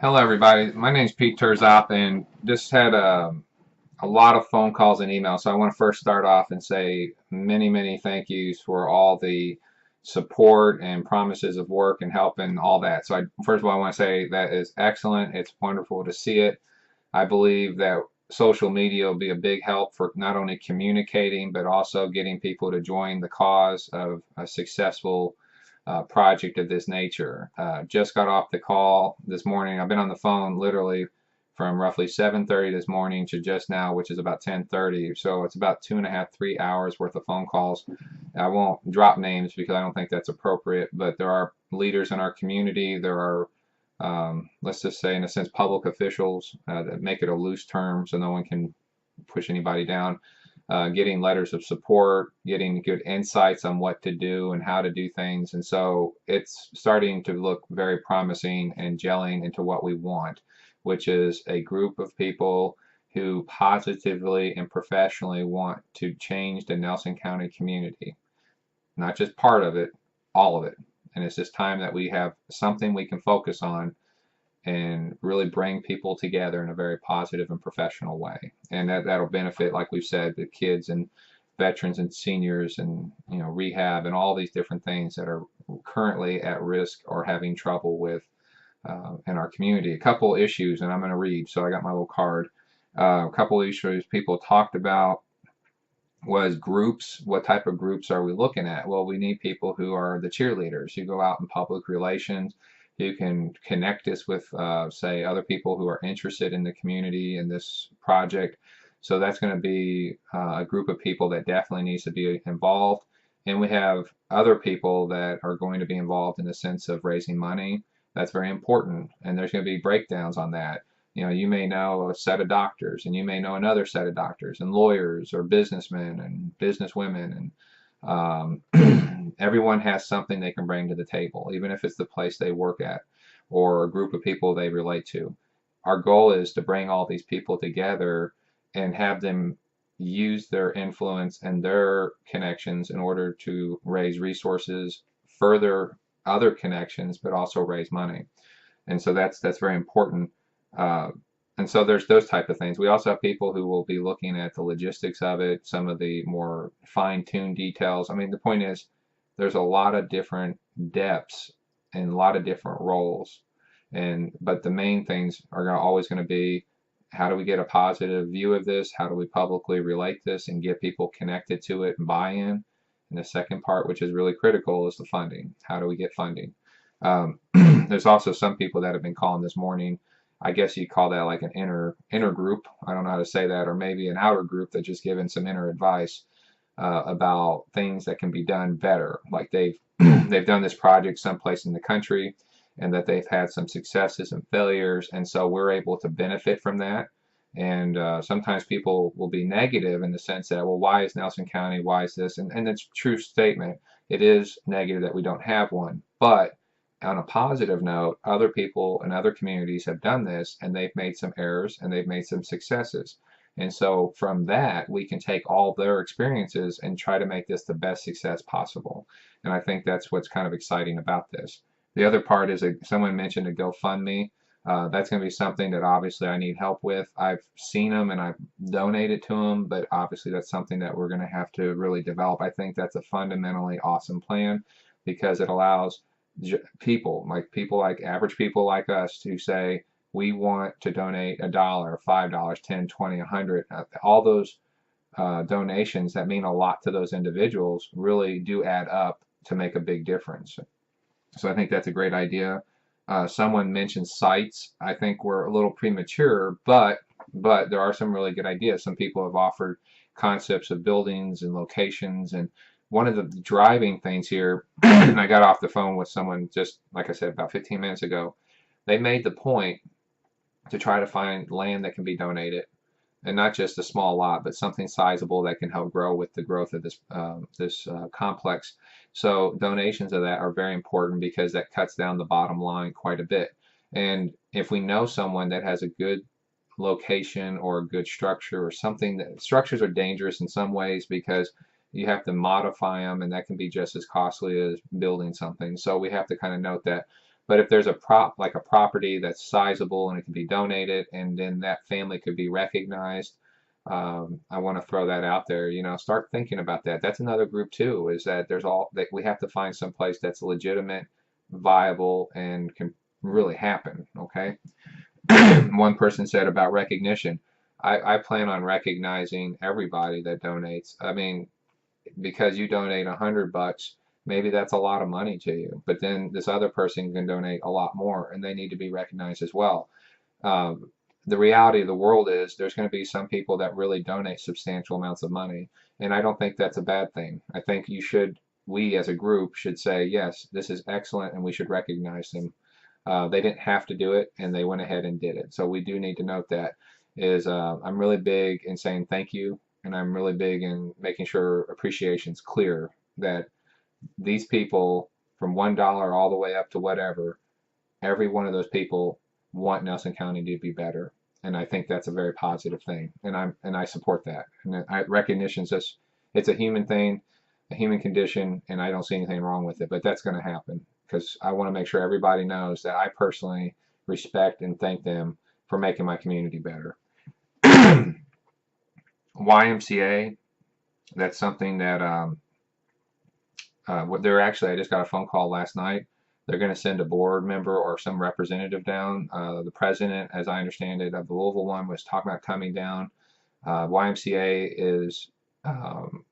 Hello, everybody. My name's Pete Terzop, and just had a lot of phone calls and emails. So I want to first start off and say many, many thank yous for all the support and promises of work and help and all that. So first of all, I want to say that is excellent. It's wonderful to see it. I believe that social media will be a big help for not only communicating, but also getting people to join the cause of a successful project of this nature. Just got off the call this morning. I've been on the phone literally from roughly 7:30 this morning to just now, which is about 10:30. So it's about 2.5, 3 hours worth of phone calls. I won't drop names because I don't think that's appropriate, but there are leaders in our community. There are let's just say, in a sense, public officials that make it a loose term so no one can push anybody down, getting letters of support, getting good insights on what to do and how to do things. And so it's starting to look very promising and gelling into what we want, which is a group of people who positively and professionally want to change the Nelson County community. Not just part of it, all of it. And it's just time that we have something we can focus on and really bring people together in a very positive and professional way. And that'll benefit, like we've said, the kids and veterans and seniors and rehab and all these different things that are currently at risk or having trouble with in our community. A couple issues, and I'm going to read. So I got my little card. A couple issues people talked about was groups. What type of groups are we looking at? Well, we need people who are the cheerleaders, who go out in public relations, who can connect us with, say, other people who are interested in the community in this project. So that's going to be a group of people that definitely needs to be involved. And we have other people that are going to be involved in the sense of raising money. That's very important. And there's going to be breakdowns on that. You may know a set of doctors, and you may know another set of doctors, and lawyers, or businessmen and businesswomen, and everyone has something they can bring to the table, even if it's the place they work at or a group of people they relate to. Our goal is to bring all these people together and have them use their influence and their connections in order to raise resources, further other connections, but also raise money. And so that's very important. Uh, and so there's those type of things. We also have people who will be looking at the logistics of it, some of the more fine-tuned details. I mean, the point is, there's a lot of different depths and a lot of different roles. But the main things are always going to be, how do we get a positive view of this? How do we publicly relate this and get people connected to it and buy-in? And the second part, which is really critical, is the funding. How do we get funding? There's also some people that have been calling this morning. I guess you call that like an inner group. I don't know how to say that, or maybe an outer group that just given some inner advice about things that can be done better. Like they've they've done this project someplace in the country, and that they've had some successes and failures, and so we're able to benefit from that. And sometimes people will be negative in the sense that, well, why is Nelson County? Why is this? And it's a true statement. It is negative that we don't have one, but on a positive note, other people in other communities have done this, and they've made some errors and they've made some successes. And so from that, we can take all their experiences and try to make this the best success possible. And I think that's what's kind of exciting about this. The other part is someone mentioned a GoFundMe. That's going to be something that obviously I need help with. I've seen them and I've donated to them, but obviously that's something that we're going to have to really develop. I think that's a fundamentally awesome plan because it allows people like average people like us to say, we want to donate $1, $5, 10, 20, 100. All those donations that mean a lot to those individuals really do add up to make a big difference. So I think that's a great idea. Someone mentioned sites. I think we're a little premature, but there are some really good ideas. Some people have offered concepts of buildings and locations, and one of the driving things here, and I got off the phone with someone just, like I said, about 15 minutes ago. They made the point to try to find land that can be donated, and not just a small lot, but something sizable that can help grow with the growth of this complex. So donations of that are very important because that cuts down the bottom line quite a bit. And if we know someone that has a good location or a good structure or something, that structures are dangerous in some ways because you have to modify them, and that can be just as costly as building something. So we have to kind of note that. But if there's like a property that's sizable and it can be donated, and then that family could be recognized, I want to throw that out there. Start thinking about that. That's another group too. Is that there's all that we have to find some place that's legitimate, viable, and can really happen. Okay. One person said about recognition. I plan on recognizing everybody that donates. I mean, because you donate $100, maybe that's a lot of money to you. But then this other person can donate a lot more, and they need to be recognized as well. Um, the reality of the world is there's going to be some people that really donate substantial amounts of money, and I don't think that's a bad thing. I think we as a group should say, yes, this is excellent, and we should recognize them. They didn't have to do it, and they went ahead and did it. So we do need to note that. I'm really big in saying thank you, and I'm really big in making sure appreciation's clear that these people from $1 all the way up to whatever, every one of those people want Nelson County to be better, and I think that's a very positive thing, and I support that. And recognition's just it's a human thing, a human condition, and I don't see anything wrong with it. But that's going to happen because I want to make sure everybody knows that I personally respect and thank them for making my community better. YMCA, that's something that they're actually. I just got a phone call last night. They're going to send a board member or some representative down. The president, as I understand it, of the Louisville one was talking about coming down. YMCA is,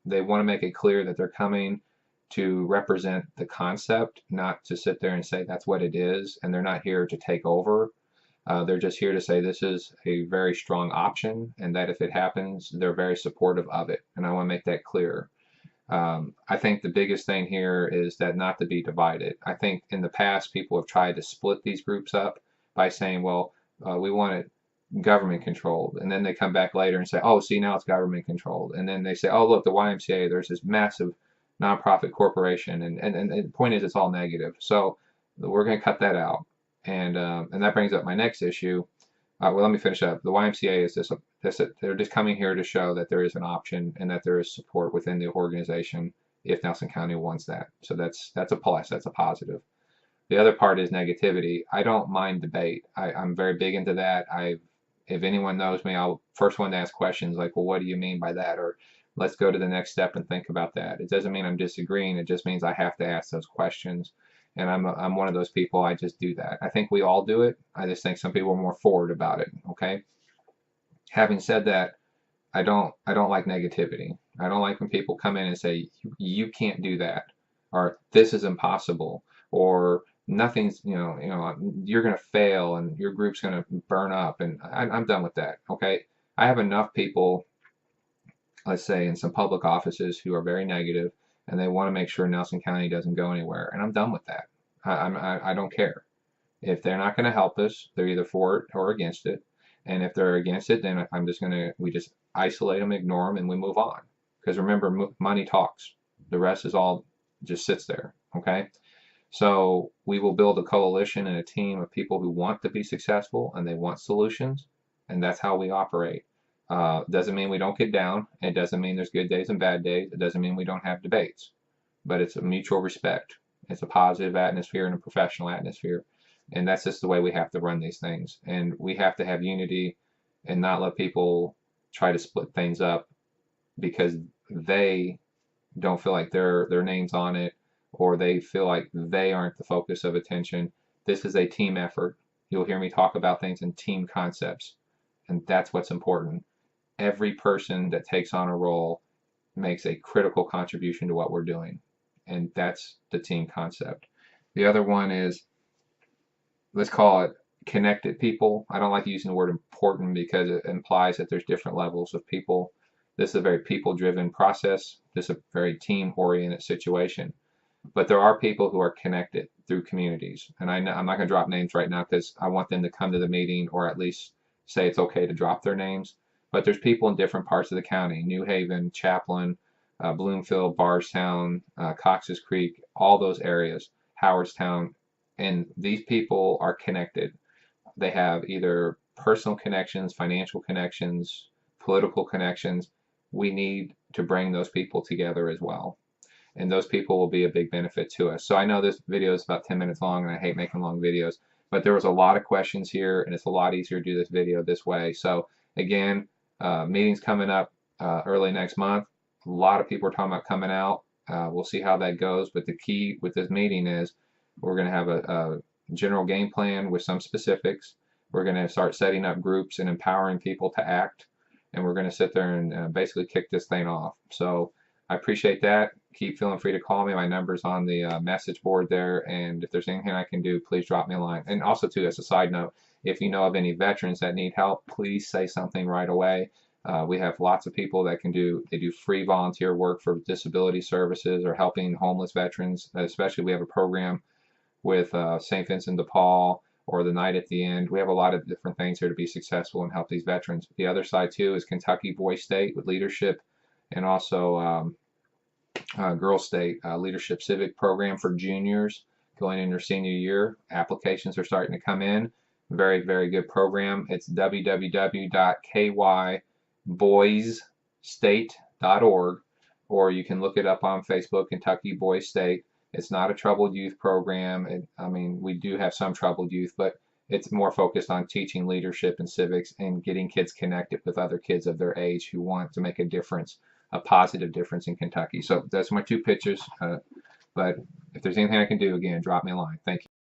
they want to make it clear that they're coming to represent the concept, not to sit there and say that's what it is, and they're not here to take over. They're just here to say this is a very strong option, and that if it happens, they're very supportive of it. And I want to make that clear. I think the biggest thing here is that not to be divided. I think in the past, people have tried to split these groups up by saying, well, we want it government controlled. And then they come back later and say, oh, see, now it's government controlled. And then they say, oh, look, the YMCA, there's this massive nonprofit corporation. And the point is, it's all negative. So we're going to cut that out. And that brings up my next issue. Well, let me finish up. The YMCA is they're just coming here to show that there is an option and that there is support within the organization if Nelson County wants that. So that's a plus. That's a positive. The other part is negativity. I don't mind debate. I'm very big into that. If anyone knows me, I'll first one to ask questions like, well, what do you mean by that? Or let's go to the next step and think about that. It doesn't mean I'm disagreeing. It just means I have to ask those questions. And I'm one of those people. I just do that. I think we all do it. I just think some people are more forward about it. Okay. Having said that, I don't like negativity. I don't like when people come in and say you can't do that, or this is impossible, or nothing's you're going to fail and your group's going to burn up, and I'm done with that. Okay. I have enough people, let's say in some public offices, who are very negative and they want to make sure Nelson County doesn't go anywhere, and I'm done with that. I don't care. If they're not going to help us, they're either for it or against it. And if they're against it, then we just isolate them, ignore them, and we move on. Because remember, money talks. The rest is all just sits there. Okay. So we will build a coalition and a team of people who want to be successful and they want solutions, and that's how we operate. Doesn't mean we don't get down. It doesn't mean there's good days and bad days. It doesn't mean we don't have debates. But it's a mutual respect. It's a positive atmosphere and a professional atmosphere. And that's just the way we have to run these things. And we have to have unity and not let people try to split things up because they don't feel like their name's on it, or they feel like they aren't the focus of attention. This is a team effort. You'll hear me talk about things in team concepts, and that's what's important. Every person that takes on a role makes a critical contribution to what we're doing, and that's the team concept. The other one is, let's call it connected people. I don't like using the word important because it implies that there's different levels of people. This is a very people-driven process. This is a very team-oriented situation. But there are people who are connected through communities. And I'm not going to drop names right now because I want them to come to the meeting or at least say it's okay to drop their names. But there's people in different parts of the county: New Haven, Chaplin, Bloomfield, Bardstown, Cox's Creek, all those areas, Howardstown. And these people are connected. They have either personal connections, financial connections, political connections. We need to bring those people together as well. and those people will be a big benefit to us. So I know this video is about 10 minutes long, and I hate making long videos, but there was a lot of questions here, and it's a lot easier to do this video this way. So again, meetings coming up early next month. A lot of people are talking about coming out. We'll see how that goes, but the key with this meeting is we're going to have a general game plan with some specifics. We're going to start setting up groups and empowering people to act, and we're going to sit there and basically kick this thing off. So I appreciate that. Keep feeling free to call me. My number's on the message board there, and if there's anything I can do, please drop me a line. And also, too, as a side note, if you know of any veterans that need help, please say something right away. We have lots of people that can do free volunteer work for disability services or helping homeless veterans. Especially, we have a program with St. Vincent de Paul or the Night at the End. We have a lot of different things here to be successful and help these veterans. The other side, too, is Kentucky Boy State with leadership, and also Girl State Leadership Civic Program for juniors going in their senior year. Applications are starting to come in. Very, very good program. It's www.kyboysstate.org, or you can look it up on Facebook, Kentucky Boy State. It's not a troubled youth program. I mean, we do have some troubled youth, but it's more focused on teaching leadership and civics and getting kids connected with other kids of their age who want to make a difference, a positive difference in Kentucky. So that's my two pictures. But if there's anything I can do, again, drop me a line. Thank you.